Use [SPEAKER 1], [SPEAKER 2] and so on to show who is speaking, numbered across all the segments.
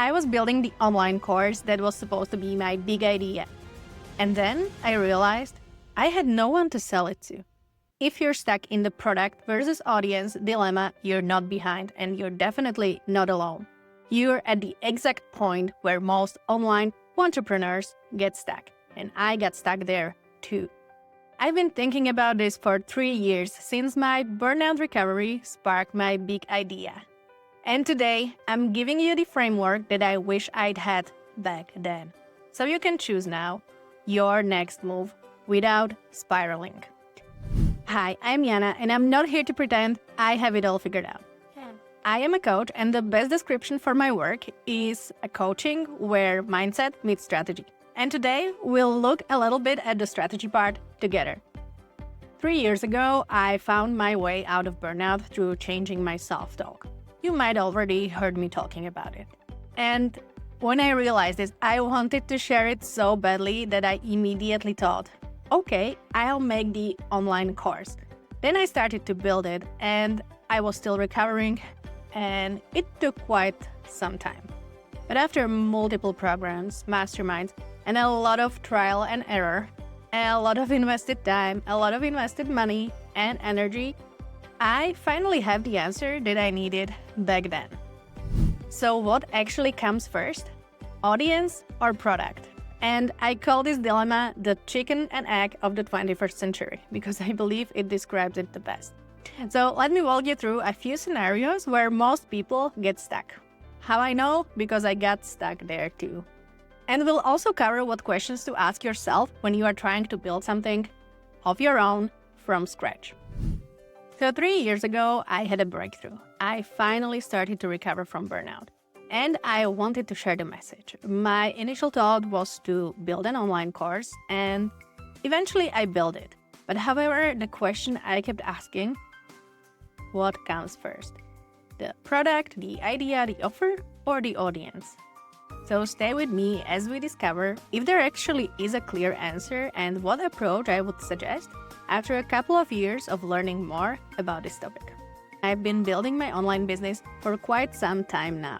[SPEAKER 1] I was building the online course that was supposed to be my big idea. And then I realized I had no one to sell it to. If you're stuck in the product versus audience dilemma, you're not behind and you're definitely not alone. You're at the exact point where most online entrepreneurs get stuck. And I got stuck there too. I've been thinking about this for 3 years since my burnout recovery sparked my big idea. And today, I'm giving you the framework that I wish I'd had back then. So you can choose now your next move without spiraling. Hi, I'm Yana, and I'm not here to pretend I have it all figured out. I am a coach, and the best description for my work is a coaching where mindset meets strategy. And today, we'll look a little bit at the strategy part together. 3 years ago, I found my way out of burnout through changing my self-talk. You might already heard me talking about it. And when I realized this, I wanted to share it so badly that I immediately thought, okay, I'll make the online course. Then I started to build it, and I was still recovering, and it took quite some time. But after multiple programs, masterminds, and a lot of trial and error, and a lot of invested time, a lot of invested money and energy, I finally have the answer that I needed back then. So what actually comes first? Audience or product? And I call this dilemma the chicken and egg of the 21st century because I believe it describes it the best. So let me walk you through a few scenarios where most people get stuck. How I know? Because I got stuck there too. And we'll also cover what questions to ask yourself when you are trying to build something of your own from scratch. So 3 years ago, I had a breakthrough. I finally started to recover from burnout. And I wanted to share the message. My initial thought was to build an online course, and eventually I built it. But however, the question I kept asking, what comes first? The product, the idea, the offer, or the audience? So stay with me as we discover if there actually is a clear answer and what approach I would suggest after a couple of years of learning more about this topic. I've been building my online business for quite some time now.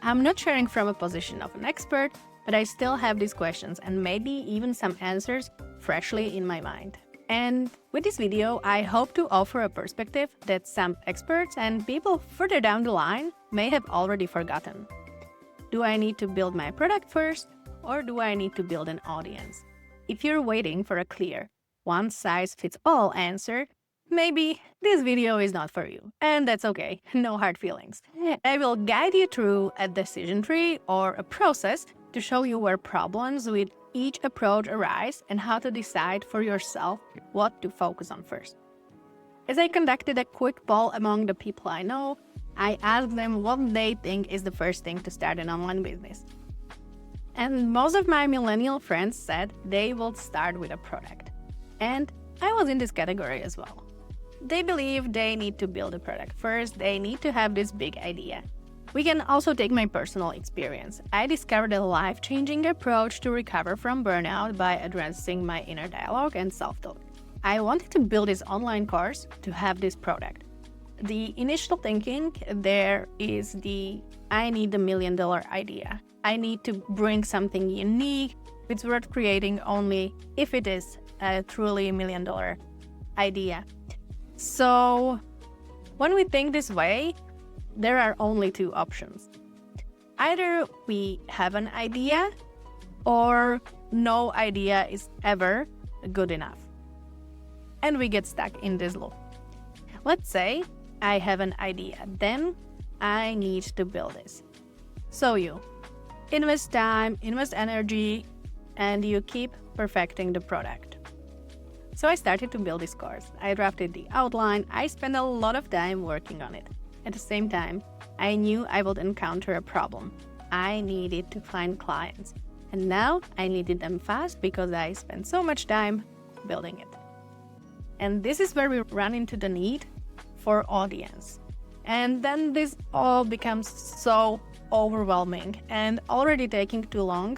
[SPEAKER 1] I'm not sharing from a position of an expert, but I still have these questions and maybe even some answers freshly in my mind. And with this video, I hope to offer a perspective that some experts and people further down the line may have already forgotten. Do I need to build my product first, or do I need to build an audience? If you're waiting for a clear, one-size-fits-all answer, maybe this video is not for you, and that's okay, no hard feelings. I will guide you through a decision tree or a process to show you where problems with each approach arise and how to decide for yourself what to focus on first. As I conducted a quick poll among the people I know, I asked them what they think is the first thing to start an online business. And most of my millennial friends said they will start with a product. And I was in this category as well. They believe they need to build a product first, they need to have this big idea. We can also take my personal experience. I discovered a life-changing approach to recover from burnout by addressing my inner dialogue and self-talk. I wanted to build this online course to have this product. The initial thinking there is I need the $1 million idea. I need to bring something unique. It's worth creating only if it is a truly $1 million idea. So when we think this way, there are only two options. Either we have an idea or no idea is ever good enough. And we get stuck in this loop. Let's say I have an idea, then I need to build this. So you invest time, invest energy, and you keep perfecting the product. So I started to build this course. I drafted the outline. I spent a lot of time working on it. At the same time, I knew I would encounter a problem. I needed to find clients. And now I needed them fast because I spent so much time building it. And this is where we run into the need for audience. And then this all becomes so overwhelming and already taking too long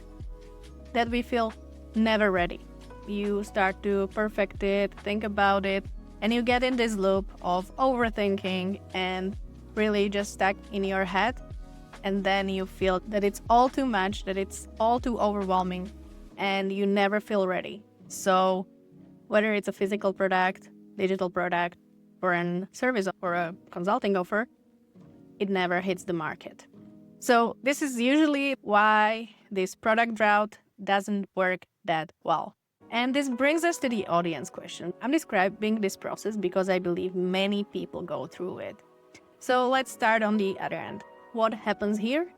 [SPEAKER 1] that we feel never ready. You start to perfect it, think about it, and you get in this loop of overthinking and really just stuck in your head and then you feel that it's all too much, that it's all too overwhelming, and you never feel ready. So whether it's a physical product, digital product, or a service or a consulting offer, it never hits the market. So this is usually why this product drought doesn't work that well. And this brings us to the audience question. I'm describing this process because I believe many people go through it. So let's start on the other end. What happens here?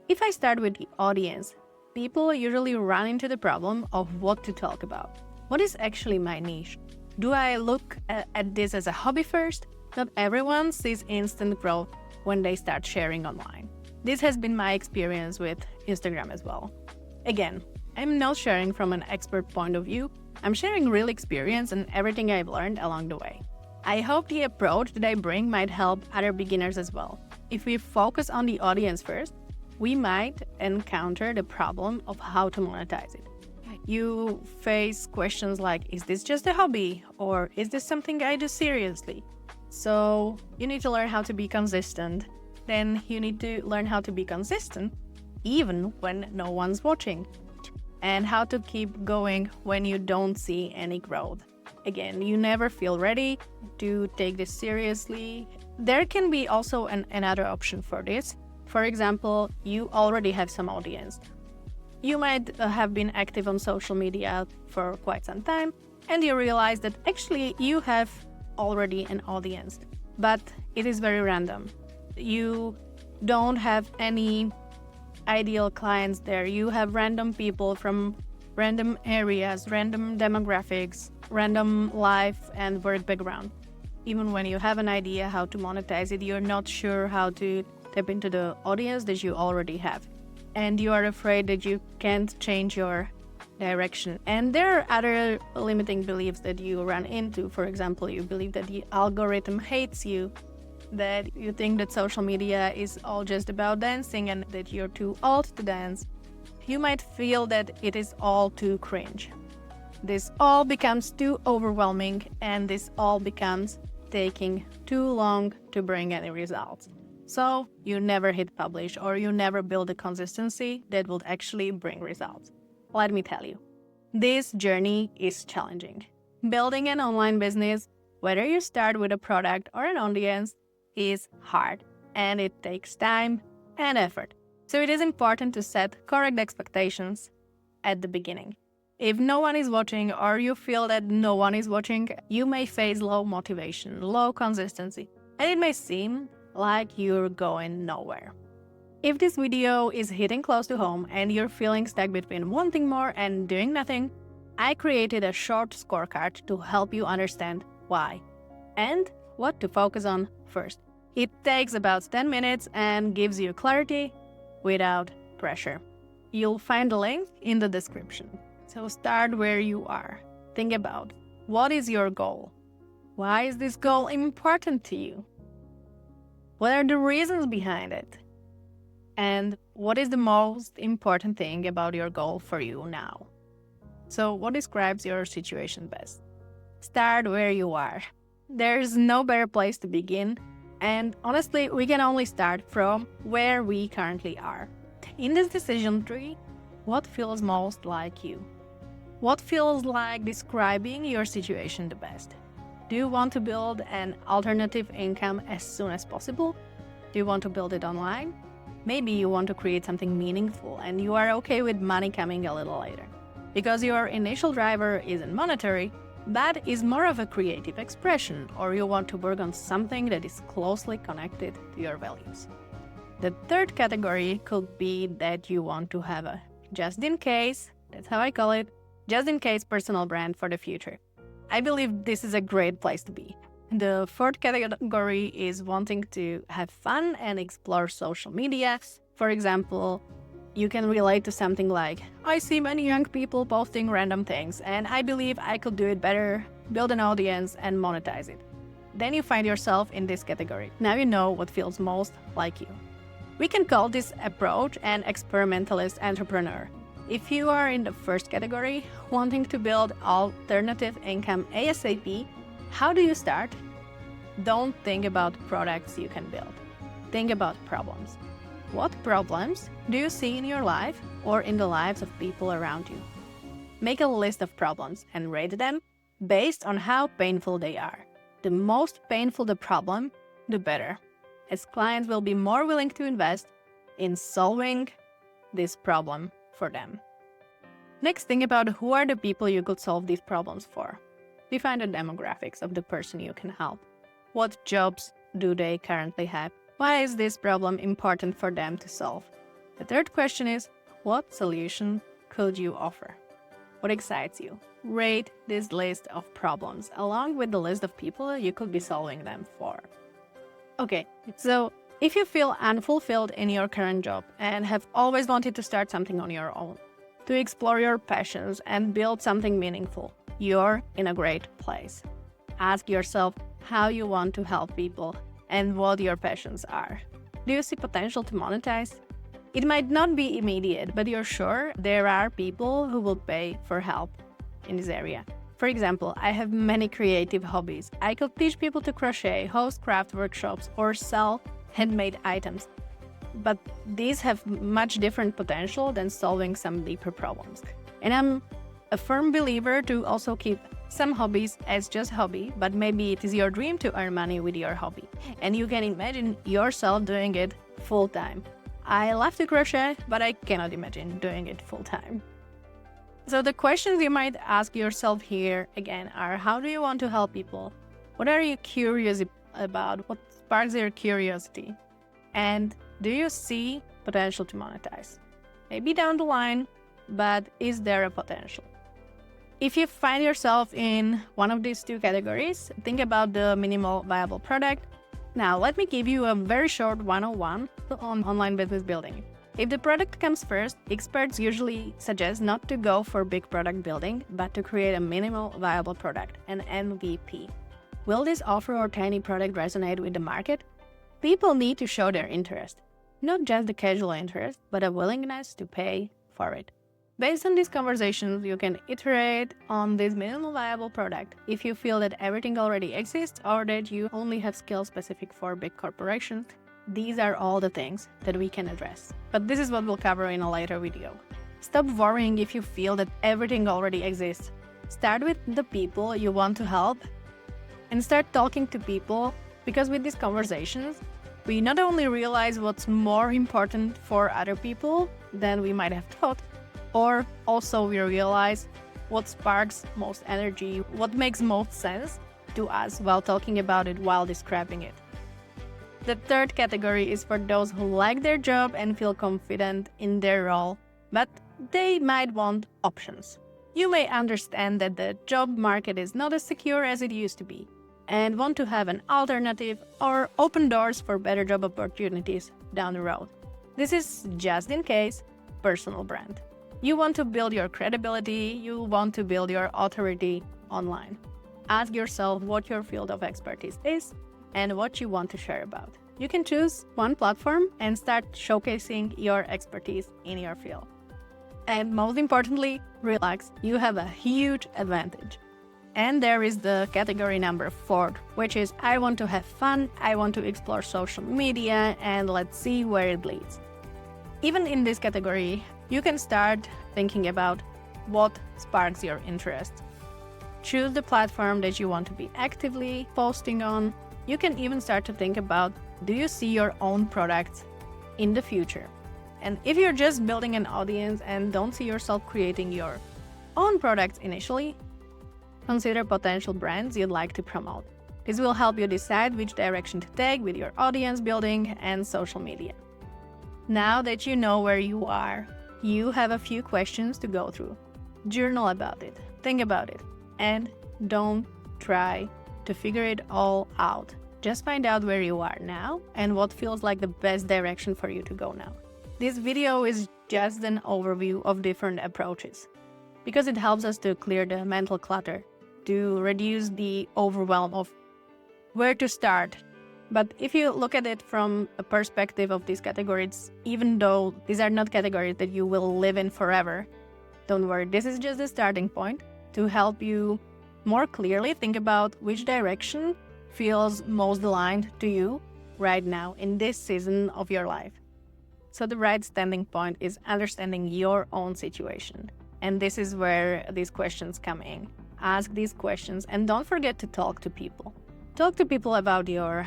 [SPEAKER 1] If I start with the audience, people usually run into the problem of what to talk about. What is actually my niche? Do I look at this as a hobby first? Not everyone sees instant growth when they start sharing online. This has been my experience with Instagram as well. Again, I'm not sharing from an expert point of view. I'm sharing real experience and everything I've learned along the way. I hope the approach that I bring might help other beginners as well. If we focus on the audience first, we might encounter the problem of how to monetize it. You face questions like, is this just a hobby? Or is this something I do seriously? So you need to learn how to be consistent. Then you need to learn how to be consistent even when no one's watching. And how to keep going when you don't see any growth. Again, you never feel ready to take this seriously. There can be also another option for this. For example, you already have some audience. You might have been active on social media for quite some time, and you realize that actually you have already an audience, but it is very random. You don't have any ideal clients there. You have random people from random areas, random demographics, random life and work background. Even when you have an idea how to monetize it, you're not sure how to tap into the audience that you already have. And you are afraid that you can't change your direction. And there are other limiting beliefs that you run into. For example, you believe that the algorithm hates you, that you think that social media is all just about dancing and that you're too old to dance. You might feel that it is all too cringe. This all becomes too overwhelming, and this all becomes taking too long to bring any results. So you never hit publish, or you never build a consistency that will actually bring results. Let me tell you, this journey is challenging. Building an online business, whether you start with a product or an audience, is hard, and it takes time and effort. So it is important to set correct expectations at the beginning. If no one is watching, or you feel that no one is watching, you may face low motivation, low consistency, and it may seem like you're going nowhere. If this video is hitting close to home and you're feeling stuck between wanting more and doing nothing, I created a short scorecard to help you understand why and what to focus on first. It takes about 10 minutes and gives you clarity without pressure. You'll find the link in the description. So start where you are. Think about, what is your goal? Why is this goal important to you? What are the reasons behind it? And what is the most important thing about your goal for you now? So what describes your situation best? Start where you are. There's no better place to begin. And honestly, we can only start from where we currently are. In this decision tree, what feels most like you? What feels like describing your situation the best? Do you want to build an alternative income as soon as possible? Do you want to build it online? Maybe you want to create something meaningful and you are okay with money coming a little later. Because your initial driver isn't monetary, but is more of a creative expression, or you want to work on something that is closely connected to your values. The third category could be that you want to have a just in case, that's how I call it, just in case personal brand for the future. I believe this is a great place to be. The fourth category is wanting to have fun and explore social media. For example, you can relate to something like, I see many young people posting random things and I believe I could do it better, build an audience and monetize it. Then you find yourself in this category. Now you know what feels most like you. We can call this approach an experimentalist entrepreneur. If you are in the first category, wanting to build alternative income ASAP, how do you start? Don't think about products you can build. Think about problems. What problems do you see in your life or in the lives of people around you? Make a list of problems and rate them based on how painful they are. The most painful the problem, the better, as clients will be more willing to invest in solving this problem for them. Next, think about who are the people you could solve these problems for. Define the demographics of the person you can help. What jobs do they currently have? Why is this problem important for them to solve? The third question is, what solution could you offer? What excites you? Rate this list of problems along with the list of people you could be solving them for. Okay, so if you feel unfulfilled in your current job and have always wanted to start something on your own, to explore your passions and build something meaningful, you're in a great place. Ask yourself how you want to help people and what your passions are. Do you see potential to monetize? It might not be immediate, but you're sure there are people who will pay for help in this area. For example, I have many creative hobbies. I could teach people to crochet, host craft workshops, or sell handmade items. But these have much different potential than solving some deeper problems. And I'm a firm believer to also keep some hobbies as just hobby, but maybe it is your dream to earn money with your hobby. And you can imagine yourself doing it full time. I love to crochet, but I cannot imagine doing it full time. So the questions you might ask yourself here again are, how do you want to help people? What are you curious about? What sparks your curiosity? And do you see potential to monetize? Maybe down the line, but is there a potential? If you find yourself in one of these two categories, think about the minimal viable product. Now, let me give you a very short 101 on online business building. If the product comes first, experts usually suggest not to go for big product building, but to create a minimal viable product, an MVP. Will this offer or tiny product resonate with the market? People need to show their interest, not just the casual interest, but a willingness to pay for it. Based on these conversations, you can iterate on this minimal viable product. If you feel that everything already exists or that you only have skills specific for big corporations, these are all the things that we can address. But this is what we'll cover in a later video. Stop worrying if you feel that everything already exists. Start with the people you want to help and start talking to people, because with these conversations, we not only realize what's more important for other people than we might have thought, or also we realize what sparks most energy, what makes most sense to us while talking about it, while describing it. The third category is for those who like their job and feel confident in their role, but they might want options. You may understand that the job market is not as secure as it used to be and want to have an alternative or open doors for better job opportunities down the road. This is just in case personal brand. You want to build your credibility, you want to build your authority online. Ask yourself what your field of expertise is and what you want to share about. You can choose one platform and start showcasing your expertise in your field. And most importantly, relax. You have a huge advantage. And there is the category number 4, which is I want to have fun, I want to explore social media, and let's see where it leads. Even in this category, you can start thinking about what sparks your interest. Choose the platform that you want to be actively posting on. You can even start to think about, do you see your own products in the future? And if you're just building an audience and don't see yourself creating your own products initially, consider potential brands you'd like to promote. This will help you decide which direction to take with your audience building and social media. Now that you know where you are, you have a few questions to go through. Journal about it, think about it, and don't try to figure it all out. Just find out where you are now and what feels like the best direction for you to go now. This video is just an overview of different approaches because it helps us to clear the mental clutter, to reduce the overwhelm of where to start. But if you look at it from a perspective of these categories, even though these are not categories that you will live in forever, don't worry, this is just a starting point to help you more clearly think about which direction feels most aligned to you right now in this season of your life. So the right standing point is understanding your own situation. And this is where these questions come in. Ask these questions and don't forget to talk to people. Talk to people about your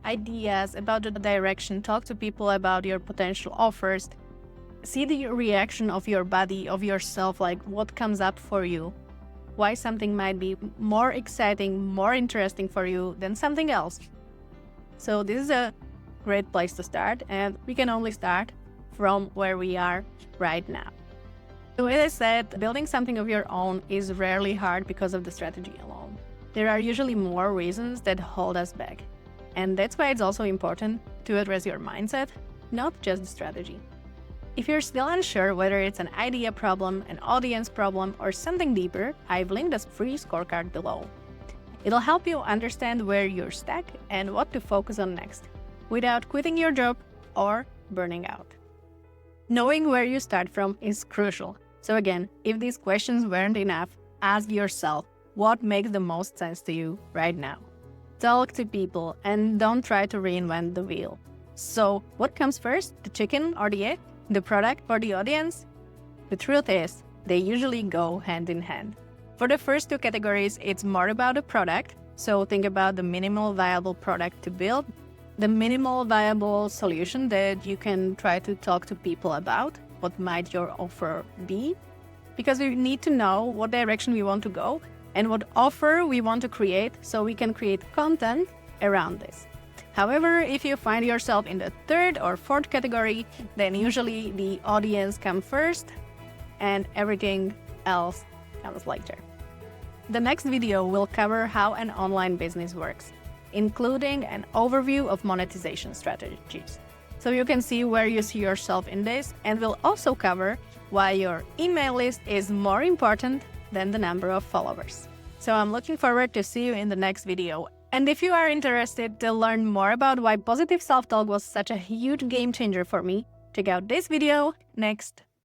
[SPEAKER 1] ideas, about the direction. Talk to people about your potential offers. See the reaction of your body, of yourself, like what comes up for you. Why something might be more exciting, more interesting for you than something else. So this is a great place to start, and we can only start from where we are right now. So as I said, building something of your own is rarely hard because of the strategy alone. There are usually more reasons that hold us back. And that's why it's also important to address your mindset, not just the strategy. If you're still unsure whether it's an idea problem, an audience problem, or something deeper, I've linked a free scorecard below. It'll help you understand where you're stuck and what to focus on next, without quitting your job or burning out. Knowing where you start from is crucial. So again, if these questions weren't enough, ask yourself what makes the most sense to you right now. Talk to people and don't try to reinvent the wheel. So what comes first, the chicken or the egg? The product or the audience? The truth is, they usually go hand in hand. For the first two categories, it's more about the product. So think about the minimal viable product to build, the minimal viable solution that you can try to talk to people about. What might your offer be? Because we need to know what direction we want to go and what offer we want to create so we can create content around this. However, if you find yourself in the third or fourth category, then usually the audience comes first and everything else comes later. The next video will cover how an online business works, including an overview of monetization strategies. So you can see where you see yourself in this, and we'll also cover why your email list is more important than the number of followers. So I'm looking forward to see you in the next video. And if you are interested to learn more about why positive self-talk was such a huge game changer for me, check out this video next.